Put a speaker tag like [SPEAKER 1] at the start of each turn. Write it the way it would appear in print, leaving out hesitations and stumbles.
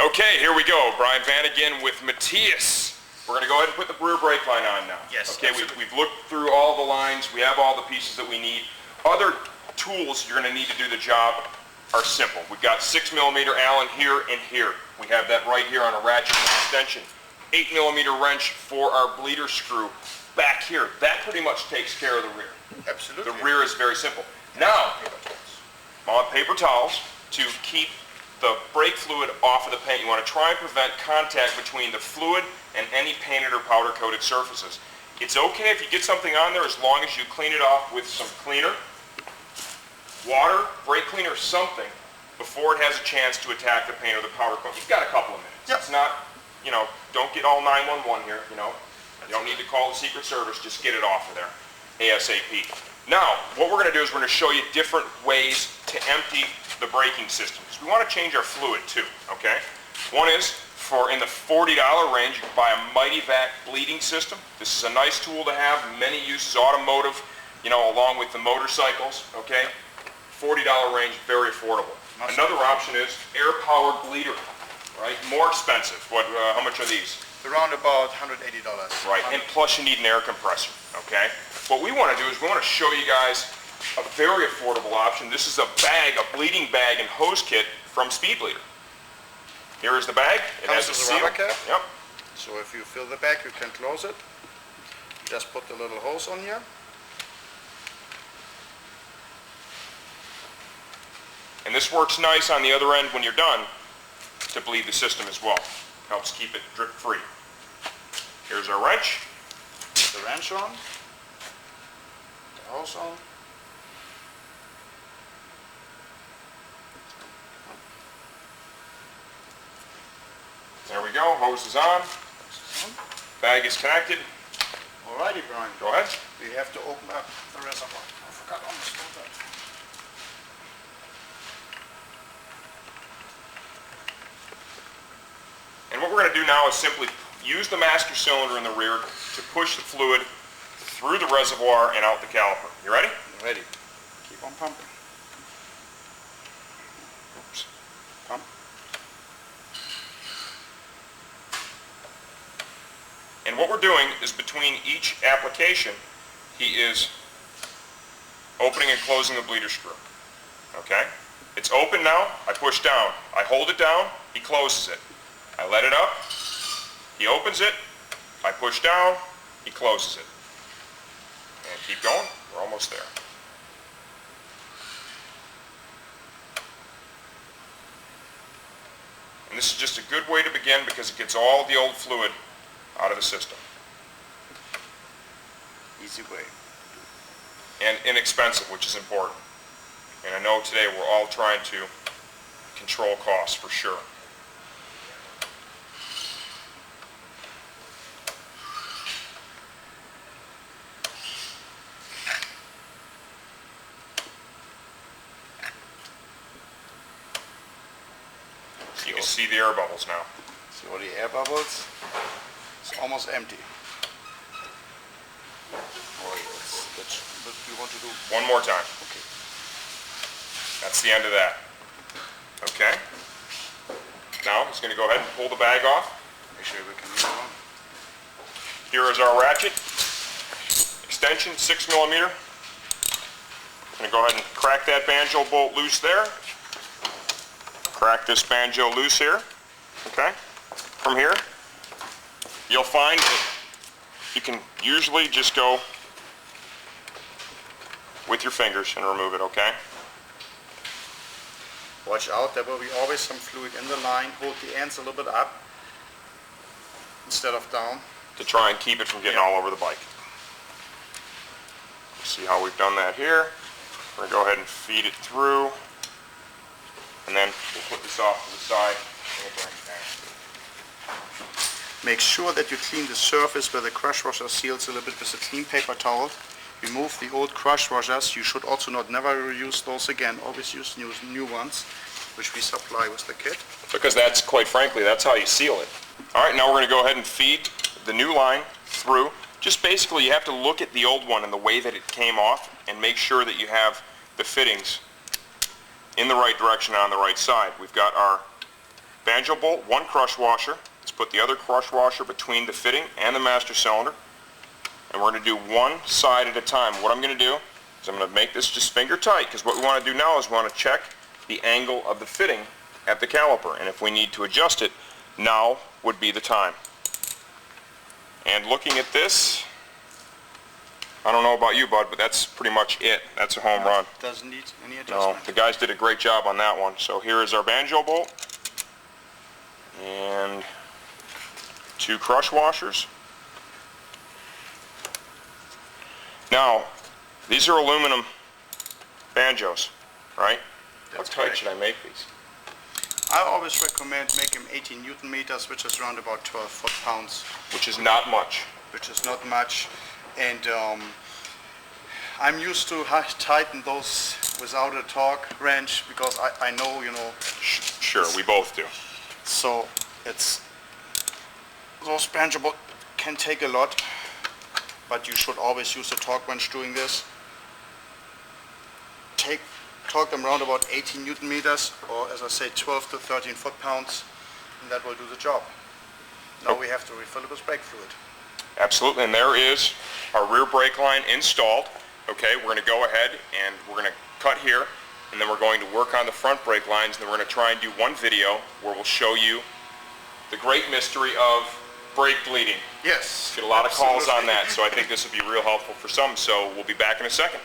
[SPEAKER 1] Okay, here we go. Brian Van again with Mathias. We're going to go ahead and put the rear brake line on now.
[SPEAKER 2] Yes.
[SPEAKER 1] Okay, we've looked through all the lines. We have all the pieces that we need. Other tools you're going to need to do the job are simple. We've got 6mm Allen here and here. We have that right here on a ratchet extension. 8mm wrench for our bleeder screw back here. That pretty much takes care of the rear.
[SPEAKER 2] Absolutely.
[SPEAKER 1] The rear is very simple. Now, I want paper towels to keep the brake fluid off of the paint. You want to try and prevent contact between the fluid and any painted or powder coated surfaces. It's okay if you get something on there as long as you clean it off with some cleaner, water, brake cleaner, something before it has a chance to attack the paint or the powder coat. You've got a couple of minutes.
[SPEAKER 2] Yep.
[SPEAKER 1] It's not, you know, don't get all 911 here, you know. You don't need to call the Secret Service, just get it off of there ASAP. Now, what we're going to do is we're going to show you different ways to empty the braking system. Because we want to change our fluid too, okay? One is, for in the $40 range, you can buy a Mighty Vac bleeding system. This is a nice tool to have, many uses, automotive, you know, along with the motorcycles, okay? $40 range, very affordable. Another option is air-powered bleeder, right? More expensive. How much are these?
[SPEAKER 2] Around about $180.
[SPEAKER 1] Right, and plus you need an air compressor, okay? What we want to do is we want to show you guys a very affordable option. This is a bag, a bleeding bag and hose kit from Speedleader. Here is the bag. It
[SPEAKER 2] Comes
[SPEAKER 1] has a
[SPEAKER 2] with a
[SPEAKER 1] seal.
[SPEAKER 2] rubber cap.
[SPEAKER 1] Yep.
[SPEAKER 2] So if you fill the bag, you can close it. Just put the little hose on here.
[SPEAKER 1] And this works nice on the other end when you're done to bleed the system as well. Helps keep it drip free. Here's our wrench.
[SPEAKER 2] Put the wrench on. The hose on.
[SPEAKER 1] There we go, hose is on. Bag is connected.
[SPEAKER 2] Alrighty, Brian.
[SPEAKER 1] Go ahead.
[SPEAKER 2] We have to open up the reservoir. I forgot almost all that.
[SPEAKER 1] And what we're going to do now is simply use the master cylinder in the rear to push the fluid through the reservoir and out the caliper. You ready?
[SPEAKER 2] Ready. Keep on pumping.
[SPEAKER 1] Oops.
[SPEAKER 2] Pump.
[SPEAKER 1] And what we're doing is between each application, he is opening and closing the bleeder screw. Okay? It's open now, I push down. I hold it down, he closes it. I let it up, he opens it, I push down, he closes it. And keep going, we're almost there. And this is just a good way to begin because it gets all the old fluid out of the system.
[SPEAKER 2] Easy way.
[SPEAKER 1] And inexpensive, which is important. And I know today we're all trying to control costs for sure. You can see the air bubbles now.
[SPEAKER 2] See all the air bubbles? It's almost empty. Oh, that's what we want to do.
[SPEAKER 1] One more time.
[SPEAKER 2] Okay.
[SPEAKER 1] That's the end of that. Okay. Now he's going to go ahead and pull the bag off.
[SPEAKER 2] Make sure we can move on.
[SPEAKER 1] Here is our ratchet. Extension, 6mm. I'm going to go ahead and crack that banjo bolt loose there. Crack this banjo loose here. Okay. From here, you'll find that you can usually just go with your fingers and remove it, okay?
[SPEAKER 2] Watch out, there will be always some fluid in the line. Hold the ends a little bit up instead of down.
[SPEAKER 1] To try and keep it from getting all over the bike. See how we've done that here. We're going to go ahead and feed it through. And then we'll put this off to the side and we'll bring it down.
[SPEAKER 2] Make sure that you clean the surface where the crush washer seals a little bit with a clean paper towel. Remove the old crush washers. You should also never reuse those again. Always use new ones, which we supply with the kit.
[SPEAKER 1] Because that's, quite frankly, that's how you seal it. All right, now we're going to go ahead and feed the new line through. Just basically, you have to look at the old one and the way that it came off and make sure that you have the fittings in the right direction on the right side. We've got our banjo bolt, one crush washer. Let's put the other crush washer between the fitting and the master cylinder. And we're going to do one side at a time. What I'm going to do is I'm going to make this just finger tight, because what we want to do now is we want to check the angle of the fitting at the caliper. And if we need to adjust it, now would be the time. And looking at this, I don't know about you, bud, but that's pretty much it. That's a home run.
[SPEAKER 2] Doesn't need any
[SPEAKER 1] No,
[SPEAKER 2] adjustment.
[SPEAKER 1] the guys did a great job on that one. So here is our banjo bolt and 2 crush washers. Now, these are aluminum banjos, right?
[SPEAKER 2] That's
[SPEAKER 1] How tight
[SPEAKER 2] correct.
[SPEAKER 1] should I make these?
[SPEAKER 2] I always recommend make them 18 Newton meters, which is around about 12 foot-pounds,
[SPEAKER 1] Which is not much.
[SPEAKER 2] which is not much. And I'm used to tighten those without a torque wrench, because I know, you know,
[SPEAKER 1] Sure, we both do.
[SPEAKER 2] so it's, those banjo bolts can take a lot, but you should always use a torque wrench doing this. Torque them around about 18 Newton meters, or as I say, 12 to 13 foot-pounds, and that will do the job. Now we have to refill it with brake fluid.
[SPEAKER 1] Absolutely, and there is our rear brake line installed. Okay, we're going to go ahead and we're going to cut here, and then we're going to work on the front brake lines, and then we're going to try and do one video where we'll show you the great mystery of brake bleeding.
[SPEAKER 2] Yes.
[SPEAKER 1] Get a lot of calls on
[SPEAKER 2] absolutely.
[SPEAKER 1] that, so I think this will be real helpful for some, so we'll be back in a second.